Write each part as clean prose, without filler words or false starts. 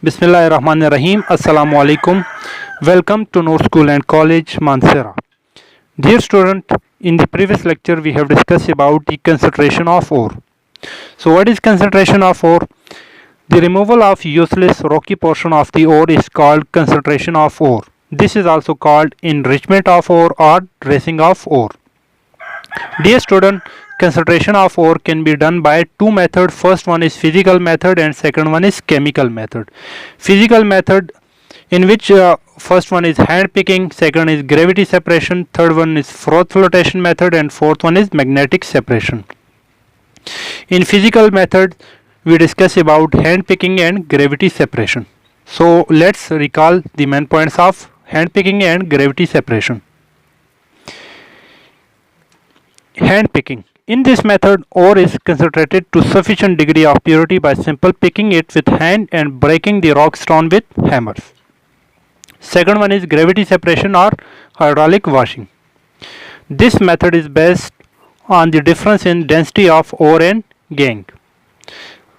Bismillahirrahmanirrahim. Assalamu alaikum. Welcome to Noor School and College, Mansehra. Dear student, in the previous lecture we have discussed about the concentration of ore. So what is concentration of ore? The removal of useless rocky portion of the ore is called concentration of ore. This is also called enrichment of ore or dressing of ore. Dear student, concentration of ore can be done by two methods. First one is physical method and second one is chemical method. Physical method, in which first one is hand picking, second is gravity separation, third one is froth flotation method, and fourth one is magnetic separation. In physical method we discuss about hand picking and gravity separation. So let's recall the main points of hand picking and gravity separation. Hand picking. In this method, ore is concentrated to sufficient degree of purity by simple picking it with hand and breaking the rock stone with hammers. Second one is gravity separation or hydraulic washing. This method is based on the difference in density of ore and gangue.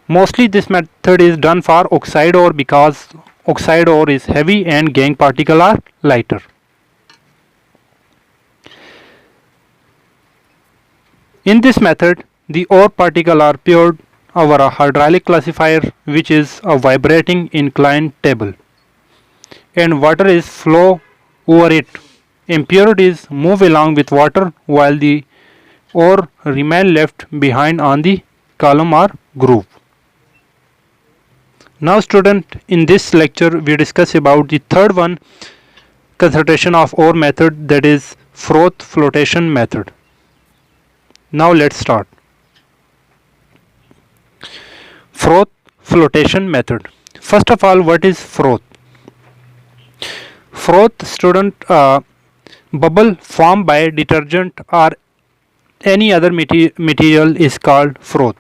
Mostly this method is done for oxide ore because oxide ore is heavy and gangue particles are lighter. In this method, the ore particles are poured over a hydraulic classifier, which is a vibrating inclined table, and water is flow over it. Impurities move along with water while the ore remain left behind on the column or groove. Now student, in this lecture we discuss about the third one, concentration of ore method, that is froth flotation method. Now let's start. Froth flotation method. First of all, what is froth? Froth, student, bubble formed by detergent or any other material is called froth.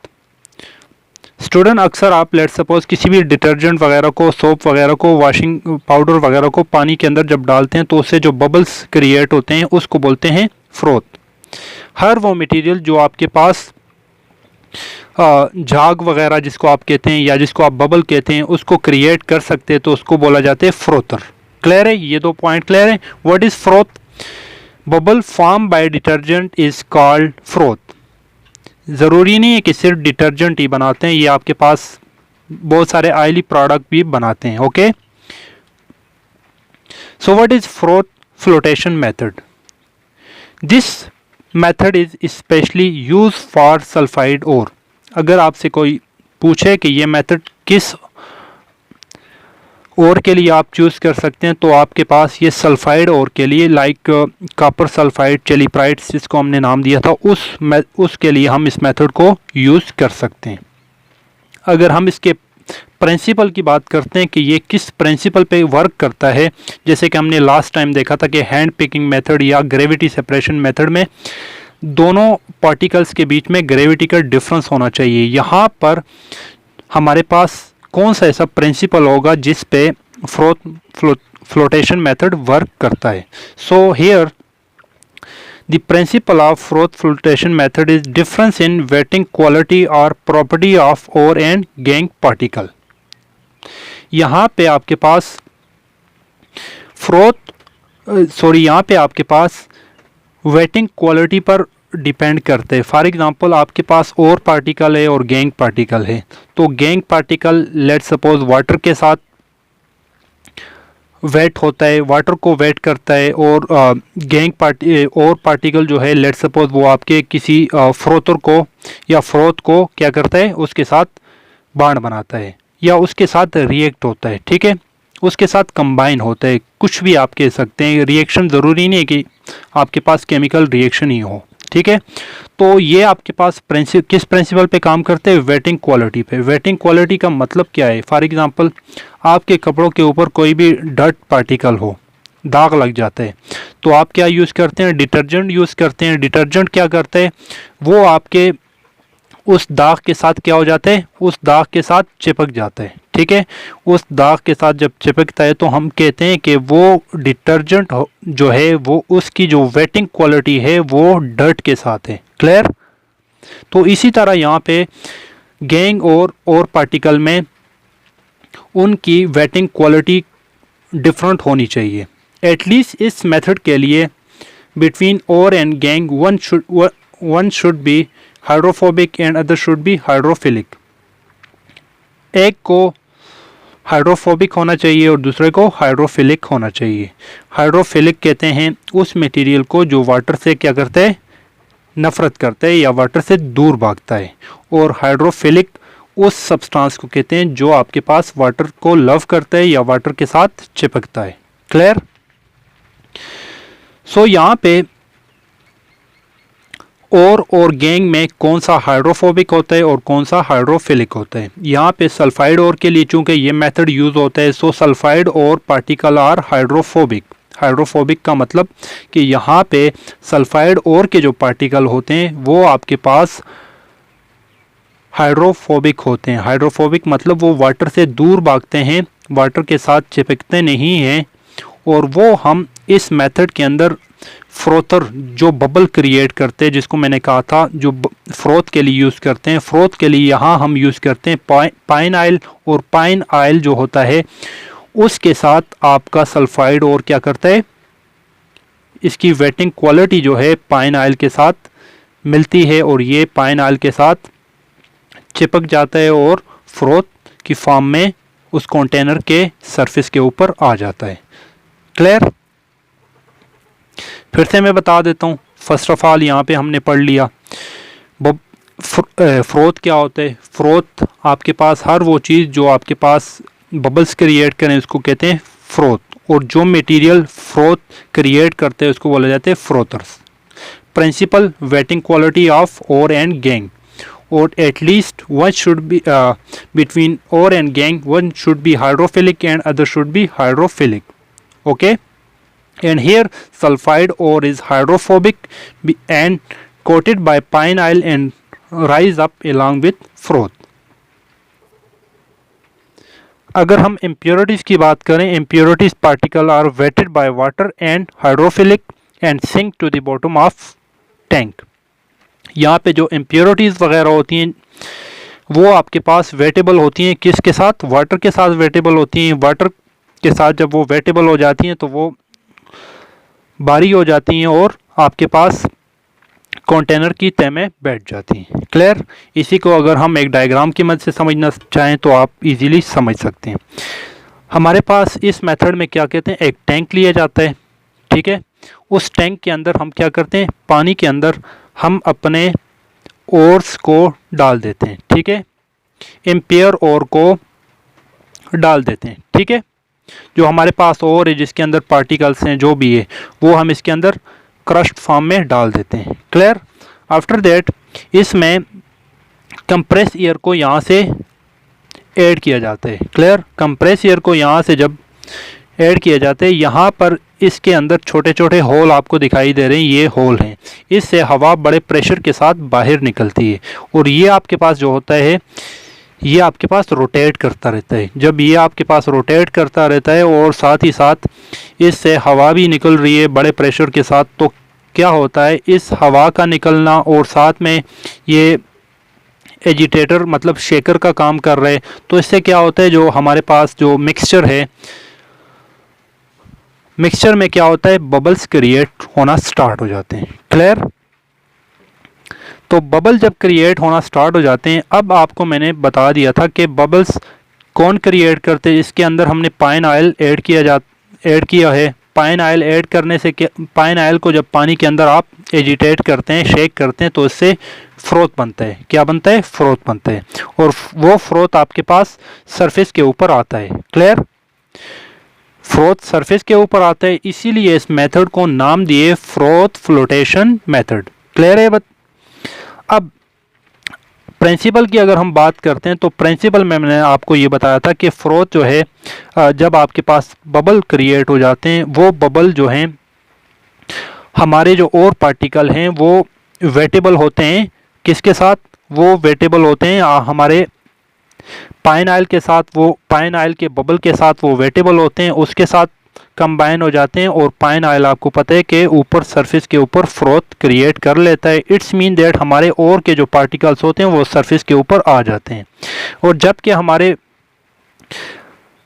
Student, अक्सर आप let suppose किसी भी detergent वगैरह को, soap वगैरह को, washing powder वगैरह को पानी के अंदर जब डालते हैं तो उससे जो बबल्स क्रिएट होते हैं उसको बोलते हैं फ्रोथ. हर वो मटेरियल जो आपके पास झाग वगैरह जिसको आप कहते हैं या जिसको आप बबल कहते हैं उसको क्रिएट कर सकते हैं तो उसको बोला जाता है फ्रोथर. क्लियर है? ये दो पॉइंट क्लियर है. What is froth? Bubble form by detergent is called froth. ज़रूरी नहीं है कि सिर्फ डिटर्जेंट ही बनाते हैं, ये आपके पास बहुत सारे ऑयली प्रोडक्ट भी बनाते हैं. Okay, so what is froth flotation method? This method is specially use for sulphide ore. अगर आपसे कोई पूछे कि ये मेथड किस ओर के लिए आप चूज़ कर सकते हैं तो आपके पास ये सल्फाइड ओर के लिए, लाइक कॉपर सल्फाइड, चेलिप्राइट्स जिसको हमने नाम दिया था, उसके लिए हम इस मेथड को यूज़ कर सकते हैं. अगर हम इसके प्रिंसिपल की बात करते हैं कि ये किस प्रिंसिपल पे वर्क करता है, जैसे कि हमने लास्ट टाइम देखा था कि हैंड पिकिंग मेथड या ग्रेविटी सेपरेशन मेथड में दोनों पार्टिकल्स के बीच में ग्रेविटी का डिफरेंस होना चाहिए. यहाँ पर हमारे पास कौन सा ऐसा प्रिंसिपल होगा जिस पे फ्लोटेशन मेथड वर्क करता है? So here the principle of froth flotation method is difference in wetting quality और property of ore and gangue particle. यहाँ पे आपके पास यहाँ पे आपके पास वेटिंग क्वालिटी पर डिपेंड करते हैं. फॉर एग्जांपल, आपके पास ओर पार्टिकल है और गैंग पार्टिकल है, तो gangue particle let suppose water के साथ वेट होता है, वाटर को वेट करता है, और और पार्टिकल जो है लेट सपोज वो आपके किसी फ्रोथर को या फ्रोथ को क्या करता है, उसके साथ बॉन्ड बनाता है या उसके साथ रिएक्ट होता है. ठीक है, उसके साथ कंबाइन होता है, कुछ भी आप कह सकते हैं. रिएक्शन ज़रूरी नहीं है कि आपके पास केमिकल रिएक्शन ही हो. ठीक है, तो ये आपके पास किस प्रिंसिपल पे काम करते हैं? वेटिंग क्वालिटी पे. वेटिंग क्वालिटी का मतलब क्या है? फॉर एग्जांपल, आपके कपड़ों के ऊपर कोई भी डर्ट पार्टिकल हो, दाग लग जाता है, तो आप क्या यूज़ करते हैं? डिटर्जेंट यूज़ करते हैं. डिटर्जेंट क्या करता है? वो आपके उस दाग के साथ क्या हो जाता है? उस दाग के साथ चिपक जाता है. ठीक है, उस दाग के साथ जब चिपकता है तो हम कहते हैं कि वो डिटर्जेंट जो है वो उसकी जो वेटिंग क्वालिटी है वो डर्ट के साथ है. क्लियर? तो इसी तरह यहाँ पे गैंग और पार्टिकल में उनकी वेटिंग क्वालिटी डिफरेंट होनी चाहिए। एटलीस्ट इस मेथड के लिए between ore and gangue one should be hydrophobic and other should be hydrophilic. एक को हाइड्रोफोबिक होना चाहिए और दूसरे को हाइड्रोफिलिक होना चाहिए। हाइड्रोफिलिक कहते हैं उस मटेरियल को जो वाटर से क्या करता है, नफ़रत करता है या वाटर से दूर भागता है, और हाइड्रोफिलिक उस सब्सटेंस को कहते हैं जो आपके पास वाटर को लव करता है या वाटर के साथ चिपकता है। क्लियर? सो यहाँ पे और गैंग में कौन सा हाइड्रोफोबिक होता है और कौन सा हाइड्रोफिलिक होता है। यहाँ पे सल्फाइड और के लिए चूंकि ये मेथड यूज़ होता है, सो sulphide ore particle are hydrophobic. Hydrophobic का मतलब कि यहाँ पे सल्फाइड और के जो पार्टिकल होते हैं वो आपके पास हाइड्रोफोबिक होते हैं। हाइड्रोफोबिक मतलब वो वाटर से दूर भागते हैं, वाटर के साथ चिपकते नहीं हैं, और वो हम इस मेथड के अंदर फ्रोथर जो बबल क्रिएट करते हैं, जिसको मैंने कहा था जो फ्रोथ के लिए यूज़ करते हैं, फ्रोथ के लिए यहाँ हम यूज़ करते हैं पाइन ऑयल, और पाइन ऑयल जो होता है उसके साथ आपका सल्फाइड और क्या करता है, इसकी वेटिंग क्वालिटी जो है पाइन ऑयल के साथ मिलती है और ये पाइन ऑयल के साथ चिपक जाता है और फ्रोथ की फॉर्म में उस कंटेनर के सरफेस के ऊपर आ जाता है। क्लियर? फिर से मैं बता देता हूँ। फर्स्ट ऑफ ऑल यहाँ पे हमने पढ़ लिया फ्रोथ क्या होता है। फ्रोथ आपके पास हर वो चीज़ जो आपके पास बबल्स क्रिएट करें उसको कहते हैं फ्रोथ, और जो मटेरियल फ्रोथ क्रिएट करते हैं उसको बोला जाता है frothers. Principle wetting quality of ore and gangue, or at least one should be between ore and gangue, one should be hydrophilic and other should be hydrophilic. Okay, and here sulfide ore is hydrophobic and coated by pine oil and rise up along with froth. अगर हम impurities की बात करें, impurities particle are wetted by water and hydrophilic and sink to the bottom of tank. यहाँ पे जो impurities वगैरह होती हैं वो आपके पास वेटेबल होती हैं, किसके साथ, वाटर के साथ वेटेबल होती हैं। वाटर के साथ जब वो वेटेबल हो जाती हैं तो वो भारी हो जाती हैं और आपके पास कंटेनर की तह में बैठ जाती हैं। क्लियर? इसी को अगर हम एक डायग्राम की मदद से समझना चाहें तो आप इजीली समझ सकते हैं। हमारे पास इस मेथड में क्या कहते हैं, एक टैंक लिया जाता है, ठीक है। उस टैंक के अंदर हम क्या करते हैं, पानी के अंदर हम अपने ओर्स को डाल देते हैं, ठीक है। इम्प्योर ओर को डाल देते हैं, ठीक है। जो हमारे पास ओर है जिसके अंदर पार्टिकल्स हैं जो भी है वो हम इसके अंदर क्रश्ड फॉर्म में डाल देते हैं। क्लियर? आफ्टर दैट इसमें कंप्रेस एयर को यहाँ से ऐड किया जाता है। क्लियर? कंप्रेस एयर को यहाँ से जब ऐड किया जाता है, यहाँ पर इसके अंदर छोटे छोटे होल आपको दिखाई दे रहे हैं, ये होल हैं। इससे हवा बड़े प्रेशर के साथ बाहर निकलती है और ये आपके पास जो होता है ये आपके पास रोटेट करता रहता है। जब ये आपके पास रोटेट करता रहता है और साथ ही साथ इससे हवा भी निकल रही है बड़े प्रेशर के साथ, तो क्या होता है, इस हवा का निकलना और साथ में ये एजिटेटर मतलब शेकर का काम कर रहे हैं, तो इससे क्या होता है, जो हमारे पास जो मिक्सचर है, मिक्सचर में क्या होता है, बबल्स क्रिएट होना स्टार्ट हो जाते हैं। क्लियर? तो बबल जब क्रिएट होना स्टार्ट हो जाते हैं, अब आपको मैंने बता दिया था कि बबल्स कौन क्रिएट करते हैं। इसके अंदर हमने पाइन ऑयल ऐड किया है। पाइन ऑयल ऐड करने से पाइन ऑयल को जब पानी के अंदर आप एजिटेट करते हैं, शेक करते हैं, तो इससे फ्रोथ बनता है। क्या बनता है? फ्रोथ बनता है, और वो फ्रोथ आपके पास सरफेस के ऊपर आता है। क्लियर? फ्रोथ सरफेस के ऊपर आता है, इसीलिए इस मेथड को नाम दिए फ्रोथ फ्लोटेशन मेथड। क्लियर है? अब प्रिंसिपल की अगर हम बात करते हैं तो प्रिंसिपल में मैंने आपको ये बताया था कि फ्रोथ जो है जब आपके पास बबल क्रिएट हो जाते हैं, वो बबल जो हैं हमारे जो और पार्टिकल हैं वो वेटेबल होते हैं। किसके साथ? वो वेटेबल होते हैं हमारे पाइन ऑयल के साथ, वो पाइन ऑयल के बबल के साथ वो वेटेबल होते हैं, उसके साथ कंबाइन हो जाते हैं और पाइन ऑयल आपको पता है कि ऊपर सरफेस के ऊपर फ्रोथ क्रिएट कर लेता है। इट्स मीन दैट हमारे और के जो पार्टिकल्स होते हैं वो सरफेस के ऊपर आ जाते हैं। और जबकि हमारे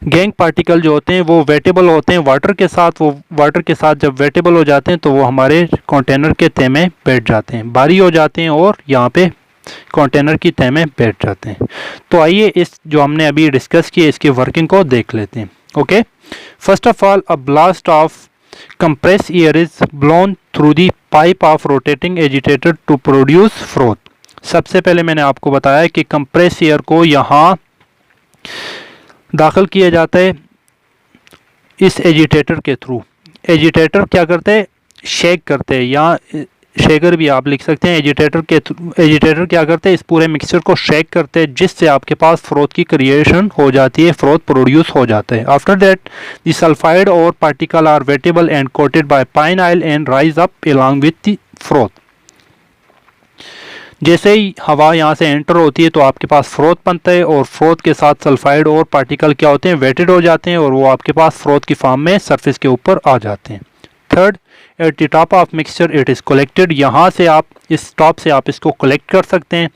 गैंग पार्टिकल जो होते हैं वो वेटेबल होते हैं वाटर के साथ। वो वाटर के साथ जब वेटेबल हो जाते हैं तो वो हमारे कंटेनर के तह में बैठ जाते हैं, भारी हो जाते हैं और यहाँ पे कंटेनर की तह में बैठ जाते हैं। तो आइए इस जो हमने अभी डिस्कस किया इसकी वर्किंग को देख लेते हैं। Okay, first of all a blast of compressed air is blown through the pipe of rotating agitator to produce froth। सबसे पहले मैंने आपको बताया कि कंप्रेस एयर को यहाँ दाखिल किया जाता है इस एजिटेटर के थ्रू। एजिटेटर क्या करते हैं, शेक करते हैं, या शेकर भी आप लिख सकते हैं। एजिटेटर क्या करते हैं, इस पूरे मिक्सचर को शेक करते हैं जिससे आपके पास फ्रोथ की क्रिएशन हो जाती है, फ्रोथ प्रोड्यूस हो जाता है। After that the sulphide ore particle are wettable and coated by pine oil and rise up along with the froth. जैसे ही हवा यहाँ से एंटर होती है तो आपके पास फ्रोथ बनता है और फ्रोथ के साथ सल्फाइड और पार्टिकल क्या होते हैं, वेटेड हो जाते हैं और वो आपके पास फ्रोथ की फॉर्म में सरफेस के ऊपर आ जाते हैं। Third, at the top of mixture it is collected. यहाँ से आप इस टॉप से आप इसको कलेक्ट कर सकते हैं।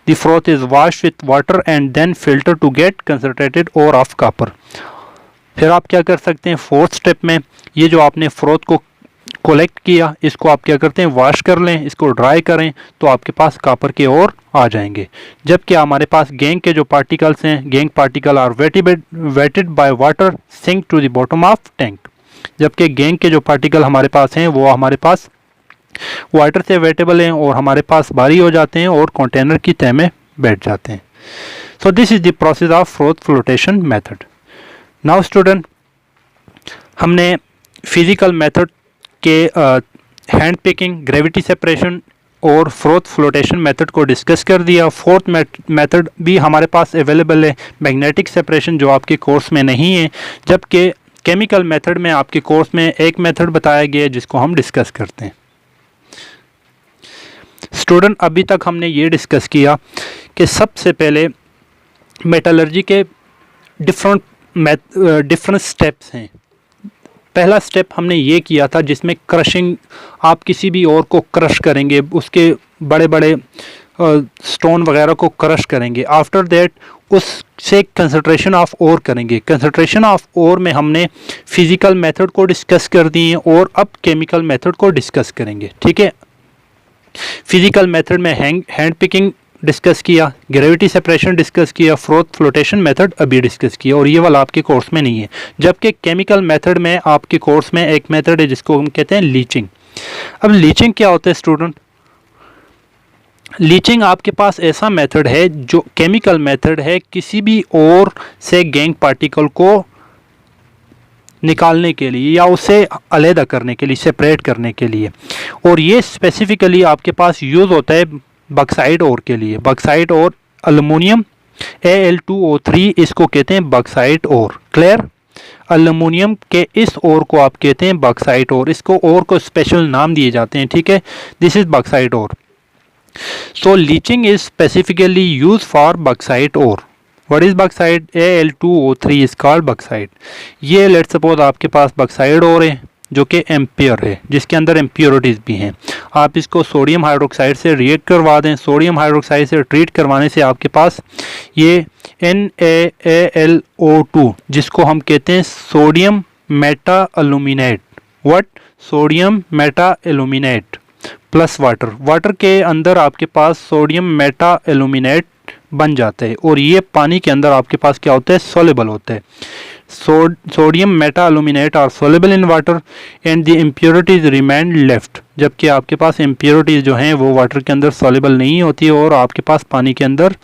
The froth is wash with water and then filter to get concentrated ore of copper. फिर आप क्या कर सकते हैं, फोर्थ स्टेप में ये जो आपने फ्रोथ को कलेक्ट किया इसको आप क्या करते हैं, वॉश कर लें, इसको ड्राई करें तो आपके पास कॉपर के ओर आ जाएंगे। जबकि हमारे पास गैंग के जो पार्टिकल्स हैं, gangue particle are wetted by water sink to the bottom of tank. जबकि गैंग के जो पार्टिकल हमारे पास हैं वो हमारे पास वाटर से वेटेबल हैं और हमारे पास भारी हो जाते हैं और कंटेनर की तह में बैठ जाते हैं। So this is the process of froth flotation method. Now student, हमने फिजिकल मेथड के हैंड पिकिंग, ग्रेविटी सेपरेशन और फ्रोथ फ्लोटेशन मेथड को डिस्कस कर दिया। फोर्थ मेथड भी हमारे पास अवेलेबल है, मैग्नेटिक सेपरेशन, जो आपके कोर्स में नहीं है। जबकि केमिकल मेथड में आपके कोर्स में एक मेथड बताया गया है जिसको हम डिस्कस करते हैं। स्टूडेंट, अभी तक हमने ये डिस्कस किया कि सबसे पहले मेटलर्जी के डिफरेंट स्टेप्स हैं। पहला स्टेप हमने ये किया था जिसमें क्रशिंग, आप किसी भी ओर को क्रश करेंगे, उसके बड़े बड़े स्टोन वगैरह को क्रश करेंगे। आफ्टर दैट उससे कंसंट्रेशन ऑफ ओर करेंगे। कंसंट्रेशन ऑफ ओर में हमने फिजिकल मेथड को डिस्कस कर दिए और अब केमिकल मेथड को डिस्कस करेंगे। ठीक है, फिजिकल मेथड में हैंड पिकिंग डिस्कस किया, ग्रेविटी सेपरेशन डिस्कस किया, फ्रोथ फ्लोटेशन मेथड अभी डिस्कस किया और ये वाला आपके कोर्स में नहीं है। जबकि केमिकल मेथड में आपके कोर्स में एक मेथड है जिसको हम कहते हैं लीचिंग। अब लीचिंग क्या होता है स्टूडेंट? लीचिंग आपके पास ऐसा मेथड है जो केमिकल मेथड है किसी भी और से गैंग पार्टिकल को निकालने के लिए या उसे अलहदा करने के लिए, सेपरेट करने के लिए। और ये स्पेसिफिकली आपके पास यूज़ होता है बॉक्साइट ओर के लिए। बॉक्साइट और एल्युमिनियम Al2O3 इसको कहते हैं बॉक्साइट ओर। क्लियर? एल्युमिनियम के इस ओर को आप कहते हैं बॉक्साइट ओर। इसको ओर को स्पेशल नाम दिए जाते हैं। ठीक है, this is bauxite ore. So leaching is specifically used for bauxite ore. What is bauxite? Al2O3 is called bauxite. ये लेट सपोज आपके पास बॉक्साइट ओर है जो कि एम्पियर है, जिसके अंदर इम्प्योरिटीज़ भी हैं। आप इसको सोडियम हाइड्रोक्साइड से रिएक्ट करवा दें। सोडियम हाइड्रोक्साइड से ट्रीट करवाने से आपके पास ये NaAlO2 जिसको हम कहते हैं sodium meta aluminate. What? Sodium meta aluminate plus water. Water के अंदर आपके पास सोडियम मेटा एल्यूमिनेट बन जाता है और ये पानी के अंदर आपके पास क्या होता है, सोलेबल होता है। Sodium meta aluminate are soluble in water and the impurities remain left. जबकि आपके पास इम्प्योरिटीज जो हैं वो वाटर के अंदर सोलेबल नहीं होती और आपके पास पानी के अंदर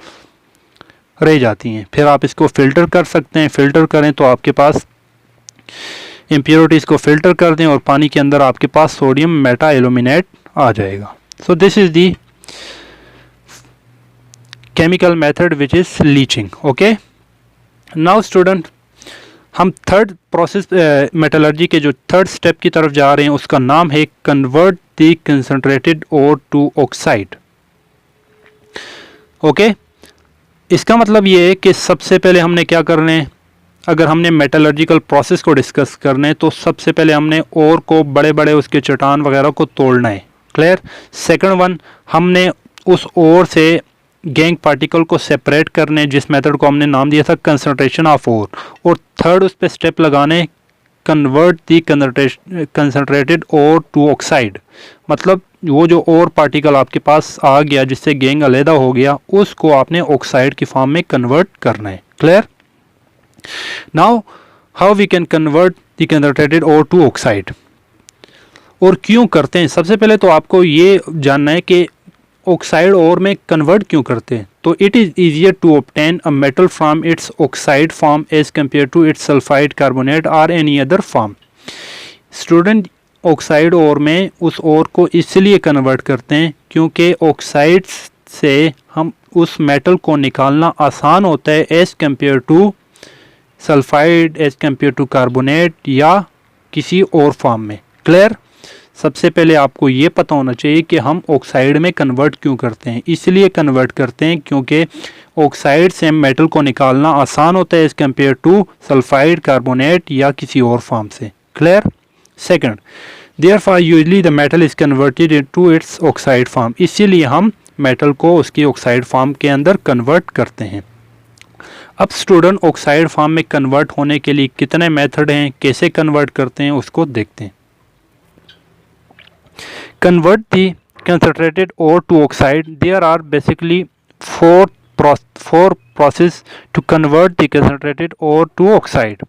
रह जाती हैं। फिर आप इसको फिल्टर कर सकते हैं। फिल्टर करें तो आपके पास इम्प्योरिटीज़ को फिल्टर कर दें और पानी के अंदर आपके पास सोडियम मेटा एल्यूमिनेट आ जाएगा। So this is the chemical method which is leaching. Okay, now student, हम थर्ड प्रोसेस मेटलर्जी के जो थर्ड स्टेप की तरफ जा रहे हैं उसका नाम है convert the concentrated ore to oxide. Okay, इसका मतलब ये है कि सबसे पहले हमने क्या करना है, अगर हमने मेटलर्जिकल प्रोसेस को डिस्कस करना है तो सबसे पहले हमने ओर को बड़े बड़े उसके चट्टान वगैरह को तोड़ना है। क्लियर? सेकंड वन, हमने उस ओर से गैंग पार्टिकल को सेपरेट करने, जिस मेथड को हमने नाम दिया था कंसंट्रेशन ऑफ ओर। और थर्ड उस पर स्टेप लगाने, convert the concentrated ore to oxide, मतलब वो जो और पार्टिकल आपके पास आ गया जिससे गैंग अलहदा हो गया, उसको आपने ऑक्साइड की फॉर्म में कन्वर्ट करना है। Clear? Now how we can convert the concentrated ore to oxide, और क्यों करते हैं? सबसे पहले तो आपको ये जानना है कि ऑक्साइड ओर में कन्वर्ट क्यों करते हैं। तो it is easier to obtain a metal from its oxide form as compare to its sulphide carbonate और any other form. Student, oxide ore में उस ओर को इसलिए कन्वर्ट करते हैं क्योंकि ऑक्साइड से हम उस मेटल को निकालना आसान होता है as compare to sulphide, as compare to carbonate या किसी और फॉर्म में। क्लियर? सबसे पहले आपको ये पता होना चाहिए कि हम ऑक्साइड में कन्वर्ट क्यों करते हैं। इसलिए कन्वर्ट करते हैं क्योंकि ऑक्साइड से मेटल को निकालना आसान होता है as compare to sulphide, carbonate या किसी और फॉर्म से। Clear? Second, therefore usually the metal is converted into its oxide form, इसीलिए हम मेटल को उसकी ऑक्साइड फॉर्म के अंदर कन्वर्ट करते हैं। अब स्टूडेंट, ऑक्साइड फॉर्म में कन्वर्ट होने के लिए कितने मेथड हैं, कैसे कन्वर्ट करते हैं उसको देखते हैं। Convert the concentrated ore to oxide. There are basically four process to convert the concentrated ore to oxide.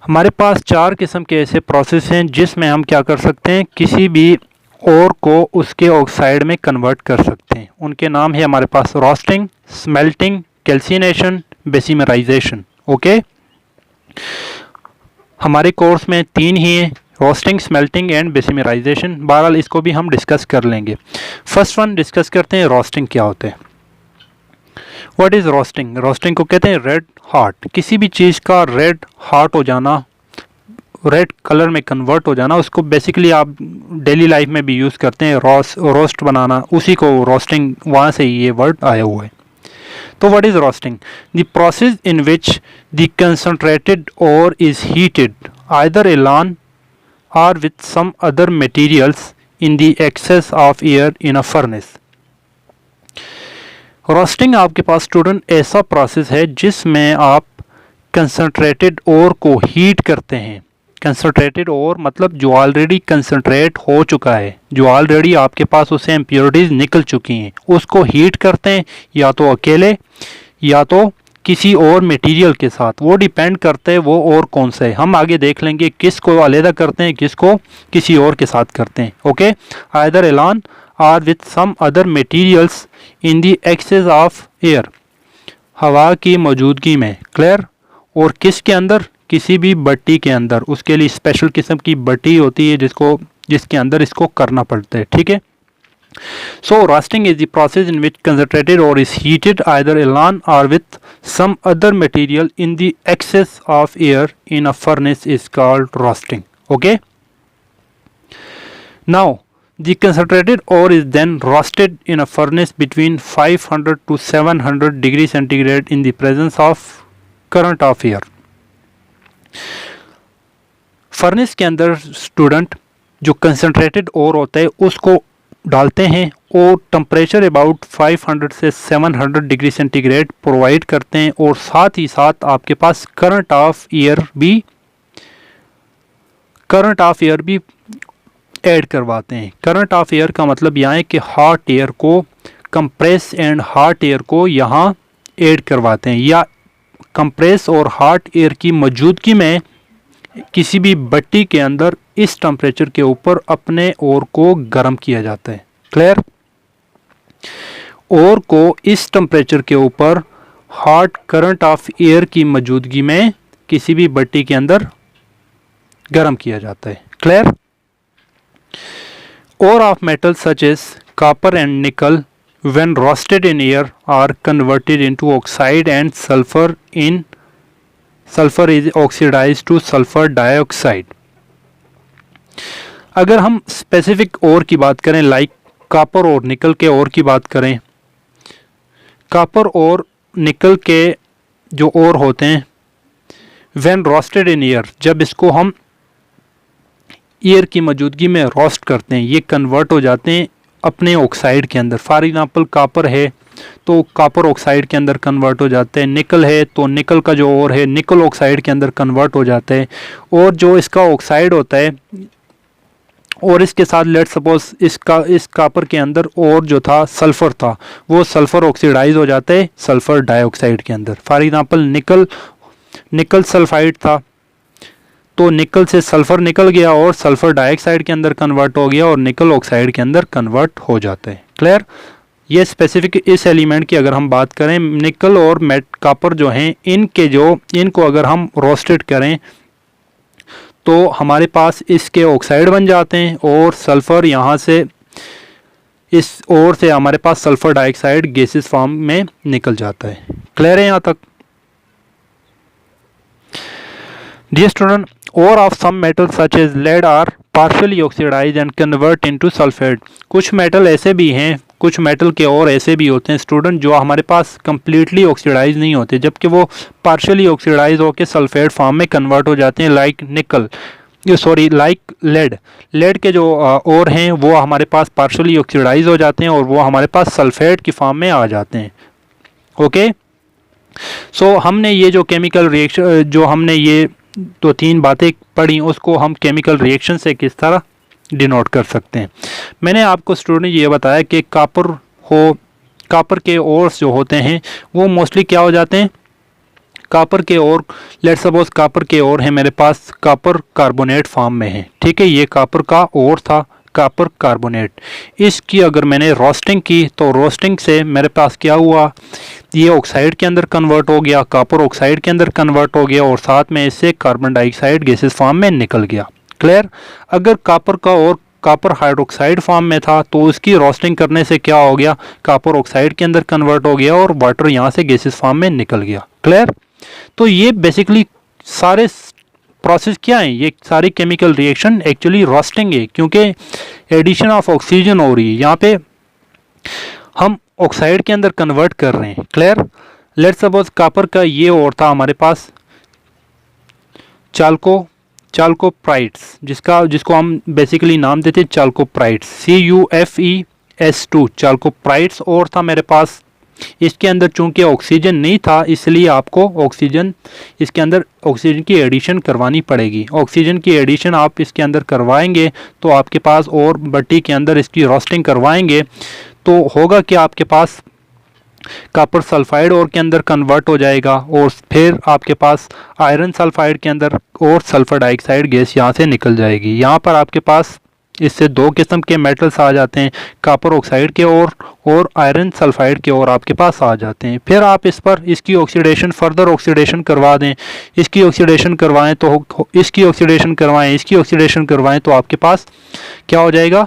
हमारे पास चार किस्म के ऐसे प्रोसेस हैं जिसमें हम क्या कर सकते हैं, किसी भी ओर को उसके ऑक्साइड में कन्वर्ट कर सकते हैं। उनके नाम है हमारे पास roasting, smelting, calcination, bessemerisation. Okay, हमारे कोर्स में तीन ही हैं, रोस्टिंग, स्मेल्टिंग एंड बेसिमराइजेशन। बहरहाल इसको भी हम डिस्कस कर लेंगे। फर्स्ट वन डिस्कस करते हैं, रोस्टिंग क्या होता है। What is roasting? रोस्टिंग को कहते हैं रेड हॉट। किसी भी चीज़ का रेड हॉट हो जाना, रेड कलर में कन्वर्ट हो जाना, उसको बेसिकली आप डेली लाइफ में भी यूज़ करते हैं, रोस्ट बनाना, उसी को रोस्टिंग, वहाँ से ये वर्ड आया हुआ है। तो what is roasting? The process in which the concentrated ore is heated either alone or with some other materials in the excess of air in a furnace. Roasting आपके पास स्टूडेंट ऐसा process है जिसमें आप concentrated ओर को heat करते हैं। Concentrated ओर मतलब जो ऑलरेडी कंसनट्रेट हो चुका है, जो ऑलरेडी आपके पास उससे इम्प्योरिटीज़ निकल चुकी हैं, उसको हीट करते हैं, या तो अकेले या तो किसी और मटेरियल के साथ। वो डिपेंड करता है वो और कौन सा है, हम आगे देख लेंगे किसको अलहदा करते हैं, किसको किसी और के साथ करते हैं। Okay, either alone or with some other materials in the excess of air, हवा की मौजूदगी में। क्लियर? और किसके अंदर? किसी भी भट्टी के अंदर। उसके लिए स्पेशल किस्म की भट्टी होती है जिसके अंदर इसको करना पड़ता है। ठीक है। So roasting is the process in which concentrated ore is heated either alone or with some other material in the excess of air in a furnace is called roasting. Okay. Now the concentrated ore is then roasted in a furnace between 500 to 700 degrees centigrade in the presence of current of air. Furnace के अंदर student जो concentrated ओर होता है उसको डालते हैं और temperature about 500 से 700 डिग्री सेंटीग्रेड प्रोवाइड करते हैं, और साथ ही साथ आपके पास करंट ऑफ एयर भी ऐड करवाते हैं। करंट ऑफ एयर का मतलब यहाँ है कि हॉट एयर को, कंप्रेस एंड हॉट एयर को यहाँ ऐड करवाते हैं, या कंप्रेस और हॉट एयर की मौजूदगी में किसी भी भट्टी के अंदर इस टेम्परेचर के ऊपर अपने ओर को गर्म किया जाता है। क्लियर? ओर को इस टेम्परेचर के ऊपर हॉट करंट ऑफ एयर की मौजूदगी में किसी भी भट्टी के अंदर गर्म किया जाता है। Clear? Ore of metal such as copper and nickel when roasted in air are converted into oxide and sulfur is oxidized to sulfur dioxide. अगर हम स्पेसिफिक ओर की बात करें, लाइक कॉपर और निकल के ओर की बात करें, कॉपर और निकल के जो ओर होते हैं when roasted in air, जब इसको हम एयर की मौजूदगी में रोस्ट करते हैं, ये कन्वर्ट हो जाते हैं अपने ऑक्साइड के अंदर, फॉर एग्जांपल कॉपर है तो कॉपर ऑक्साइड के अंदर कन्वर्ट हो जाते हैं, निकल है तो निकल का जो ओर है निकल ऑक्साइड के अंदर कन्वर्ट हो जाते हैं, और जो इसका ऑक्साइड होता है और इसके साथ लेट सपोज इस कॉपर के अंदर और जो था सल्फ़र था, वो सल्फ़र ऑक्सीडाइज हो जाता है सल्फ़र डाइऑक्साइड के अंदर। फॉर एग्जांपल निकल सल्फाइड था तो निकल से सल्फ़र निकल गया और सल्फ़र डाइऑक्साइड के अंदर कन्वर्ट हो गया और निकल ऑक्साइड के अंदर कन्वर्ट हो जाता है। क्लियर? ये स्पेसिफिक इस एलिमेंट की अगर हम बात करें, निकल और कॉपर जो हैं इनको अगर हम रोस्टेड करें तो हमारे पास इसके ऑक्साइड बन जाते हैं और सल्फ़र यहाँ से इस ओर से हमारे पास सल्फ़र डाइऑक्साइड गैसेस फॉर्म में निकल जाता है। क्लियर है यहाँ तक? Dear student, ore of some metals such as lead are partially oxidized and convert into sulfate। कुछ मेटल ऐसे भी हैं, कुछ मेटल के और ऐसे भी होते हैं स्टूडेंट जो हमारे पास कम्प्लीटली ऑक्सीडाइज नहीं होते, जबकि वो पार्शियली ऑक्सीडाइज होकर सल्फेट फॉर्म में कन्वर्ट हो जाते हैं, लाइक लेड के जो और हैं वो हमारे पास पार्शियली ऑक्सीडाइज हो जाते हैं और वो हमारे पास सल्फेट की फॉर्म में आ जाते हैं। ओके, सो हमने ये जो केमिकल रिएक्शन जो हमने ये दो तीन बातें पढ़ी उसको हम केमिकल रिएक्शन से किस तरह डिनोट कर सकते हैं। मैंने आपको स्टूडेंट ये बताया कि कॉपर के ओर्स जो होते हैं वो मोस्टली क्या हो जाते हैं, कॉपर के ओर, लेट सपोज कॉपर के ओर है मेरे पास कॉपर कार्बोनेट फॉर्म में है, ठीक है, ये कॉपर का ओर था कॉपर कार्बोनेट। इसकी अगर मैंने रोस्टिंग की तो रोस्टिंग से मेरे पास क्या हुआ, ये ऑक्साइड के अंदर कन्वर्ट हो गया, कॉपर ऑक्साइड के अंदर कन्वर्ट हो गया और साथ में इससे कार्बन डाइऑक्साइड गैसेस फॉर्म में निकल गया। क्लियर? अगर कॉपर का और कॉपर हाइड्रोक्साइड फॉर्म में था तो उसकी रोस्टिंग करने से क्या हो गया, कॉपर ऑक्साइड के अंदर कन्वर्ट हो गया और वाटर यहाँ से गैसेस फॉर्म में निकल गया। क्लियर? तो ये बेसिकली सारे प्रोसेस क्या है, ये सारी केमिकल रिएक्शन एक्चुअली रोस्टिंग है, क्योंकि एडिशन ऑफ ऑक्सीजन हो रही है, यहाँ पे हम ऑक्साइड के अंदर कन्वर्ट कर रहे हैं। क्लियर? लेट्स सपोज कॉपर का ये और था हमारे पास चाल्कोप्राइड्स, जिसको हम बेसिकली नाम देते हैं चाल्कोप्राइड्स, CuFeS2 चाल्कोप्राइड्स और था मेरे पास। इसके अंदर चूंकि ऑक्सीजन नहीं था इसलिए आपको इसके अंदर ऑक्सीजन की एडिशन करवानी पड़ेगी। ऑक्सीजन की एडिशन आप इसके अंदर करवाएंगे तो आपके पास, और भट्टी के अंदर इसकी रोस्टिंग करवाएंगे तो होगा कि आपके पास कॉपर सल्फाइड और के अंदर कन्वर्ट हो जाएगा और फिर आपके पास आयरन सल्फाइड के अंदर और सल्फर डाइऑक्साइड गैस यहाँ से निकल जाएगी। यहाँ पर आपके पास इससे दो किस्म के मेटल्स आ जाते हैं, कॉपर ऑक्साइड के और आयरन सल्फाइड के और आपके पास आ जाते हैं। फिर आप इसकी ऑक्सीडेशन, फर्दर ऑक्सीडेशन करवा दें, इसकी ऑक्सीडेशन करवाएं तो इसकी ऑक्सीडेशन करवाएं तो आपके पास क्या हो जाएगा,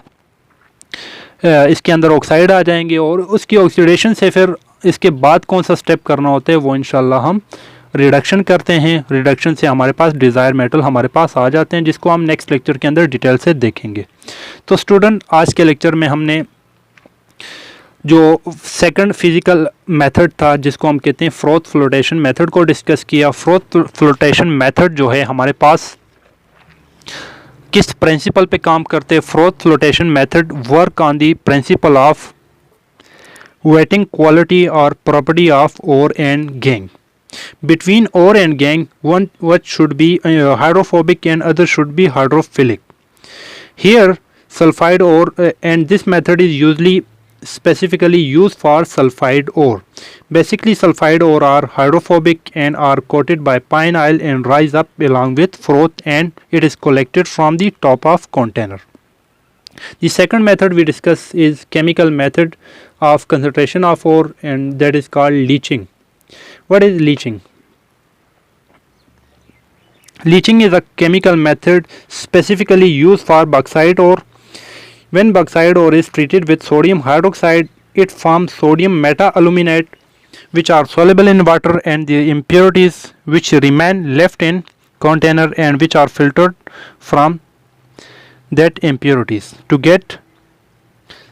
इसके अंदर ऑक्साइड आ जाएंगे और उसकी ऑक्सीडेशन से फिर इसके बाद कौन सा स्टेप करना होता है वो इंशाल्लाह हम रिडक्शन करते हैं। रिडक्शन से हमारे पास डिज़ायर मेटल हमारे पास आ जाते हैं, जिसको हम नेक्स्ट लेक्चर के अंदर डिटेल से देखेंगे। तो स्टूडेंट, आज के लेक्चर में हमने जो सेकंड फिजिकल मेथड था जिसको हम कहते हैं फ्रोथ फ्लोटेशन मेथड को डिस्कस किया। फ्रोथ फ्लोटेशन मेथड जो है हमारे पास किस प्रिंसिपल पे काम करते हैं। Froth flotation method work on the principle of wetting quality और property of ore and gangue. Between ore and gangue, one should be hydrophobic and other should be hydrophilic. Here, sulfide ore and this method is usually specifically used for sulfide ore. Basically, sulfide ore are hydrophobic and are coated by pine oil and rise up along with froth, and it is collected from the top of container. The second method we discuss is chemical method of concentration of ore, and that is called leaching. What is leaching? Leaching is a chemical method specifically used for bauxite ore. When bauxite ore is treated with sodium hydroxide, it forms sodium meta-aluminate, which are soluble in water, and the impurities which remain left in container and which are filtered from that impurities to get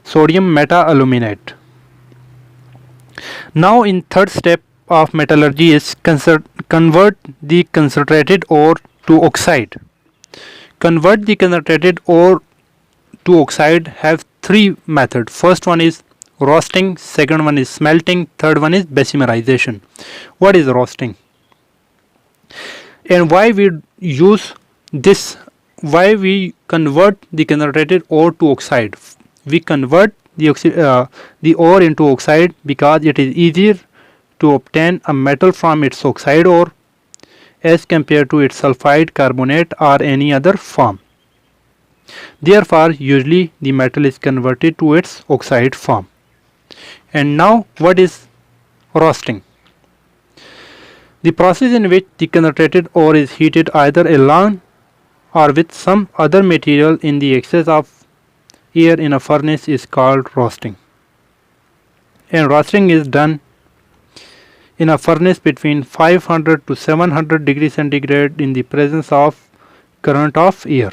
sodium meta-aluminate. Now in third step of metallurgy is convert the concentrated ore to oxide. Convert the concentrated ore to oxide have three methods. First one is roasting, second one is smelting, third one is besimerization. What is roasting? And why we use this? Why we convert the concentrated ore to oxide? We convert the ore into oxide because it is easier to obtain a metal from its oxide ore as compared to its sulfide, carbonate or any other form. Therefore, usually the metal is converted to its oxide form. And now, what is roasting? The process in which the concentrated ore is heated either alone or with some other material in the excess of air in a furnace is called roasting. And roasting is done in a furnace between 500 to 700 degrees centigrade in the presence of current of air.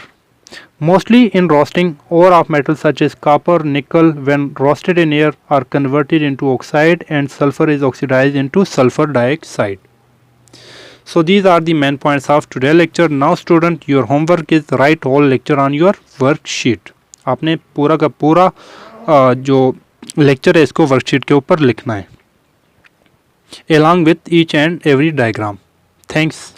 Mostly in roasting, ore of metals such as copper, nickel, when roasted in air are converted into oxide and sulfur is oxidized into sulfur dioxide. So these are the main points of today's lecture. Now student, your homework is write whole lecture on your worksheet. आपने पूरा का पूरा जो lecture है इसको worksheet के ऊपर लिखना है along with each and every diagram. Thanks.